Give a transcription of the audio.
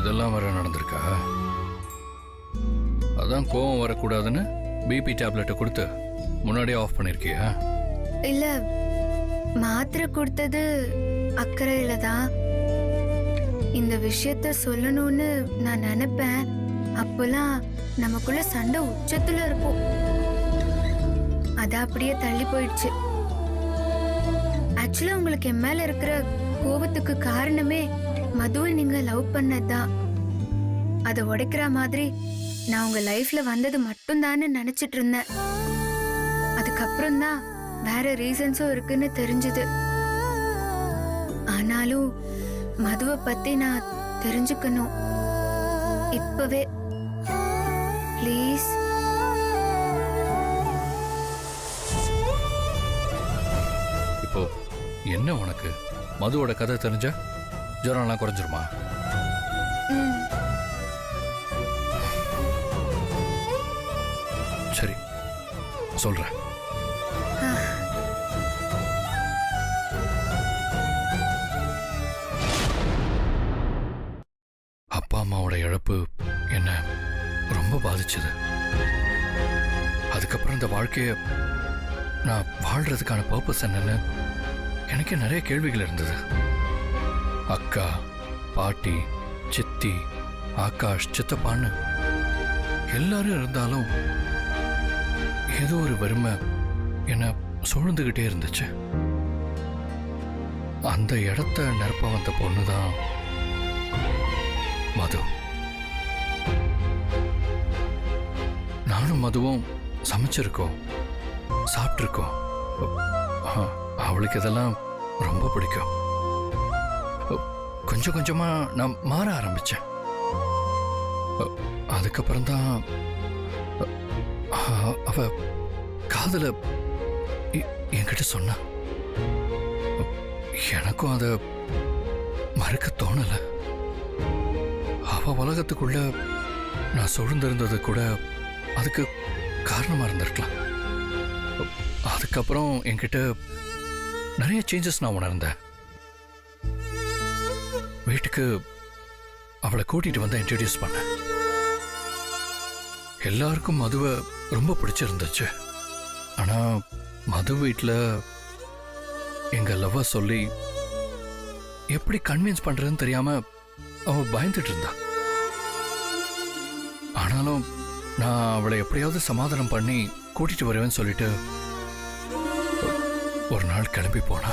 இதெல்லாம் வர நடந்திருக்கா? அதான் கோவம் வரக்கூடாதுன்னு பிபி டேப்லெட்டை கொடுத்து முன்னாடியே ஆஃப் பண்ணிருக்கியா? இல்ல, மாத்திரை கொடுத்தது அக்கறையில தான். இந்த விஷயத்த சொல்லணும்னு நான் நினைப்பேன். அப்பெல்லாம் நமக்குள்ள சண்டை உச்சத்துல இருக்கும். அத அப்படியே தள்ளி போயிடுச்சு. ஆக்சுவலா உங்களுக்கு என் மேல இருக்கிற கோபத்துக்கு காரணமே மதுவை நீங்க லவ் பண்ணதுதான். அதை உடைக்கிற மாதிரி நான் உங்க லைஃப்ல வந்தது மட்டும் தானே நினைச்சிட்டு இருந்தேன். அதுக்கப்புறம் தான் வேற ரீசன்ஸும் இருக்குன்னு தெரிஞ்சது. ஆனாலும் மதுவை பத்தி நான் தெரிஞ்சுக்கணும் இப்பவே. ப்ளீஸ். இப்போ என்ன உனக்கு மதுவோட கதை தெரிஞ்சா ஜுரம்லாம் குறைஞ்சிருமா? சரி சொல்றேன். அப்பா அம்மாவோட இழப்பு என்ன ரொம்ப பாதிச்சது. அதுக்கப்புறம் இந்த வாழ்க்கைய நான் வாழ்றதுக்கான பர்பஸ் என்னன்னு எனக்கு நிறைய கேள்விகள் இருந்தது. அக்கா, பாட்டி, சித்தி, ஆகாஷ், சித்தப்பான்னு எல்லாரும் இருந்தாலும் ஏதோ ஒரு வறுமை என்ன சூழ்ந்துகிட்டே இருந்துச்சு. அந்த இடத்த நிரப்ப வந்த பொண்ணுதான் மது. நானும் மதுவும் சமைச்சிருக்கோம், சாப்பிட்ருக்கோம். அவளுக்கு இதெல்லாம் ரொம்ப பிடிக்கும். கொஞ்சம் கொஞ்சமா நான் மாற ஆரம்பிச்சேன். அதுக்கப்புறம் தான் அவ காதல என்கிட்ட சொன்னா. எனக்கும் அதை மறுக்க தோணல. அவ உலகத்துக்குள்ள நான் சூழ்ந்திருந்தது கூட அதுக்கு காரணமா இருந்திருக்கலாம். அதுக்கப்புறம் என்கிட்ட நிறைய சேஞ்சஸ் நான் உணர்ந்தேன். வீட்டுக்கு அவளை கூட்டிட்டு வந்து இன்ட்ரடியூஸ் பண்ண. எல்லாருக்கும் மதுவை ரொம்ப பிடிச்சிருந்துச்சு. ஆனா மது வீட்டில் எங்க லவ்வ சொல்லி எப்படி கன்வின்ஸ் பண்றதுன்னு தெரியாம அவ பயந்துட்டு இருந்தா. ஆனாலும் நான் அவளை எப்படியாவது சமாதானம் பண்ணி கூட்டிட்டு வருவேன்னு சொல்லிட்டு ஒரு நாள் கிளம்பி போனா.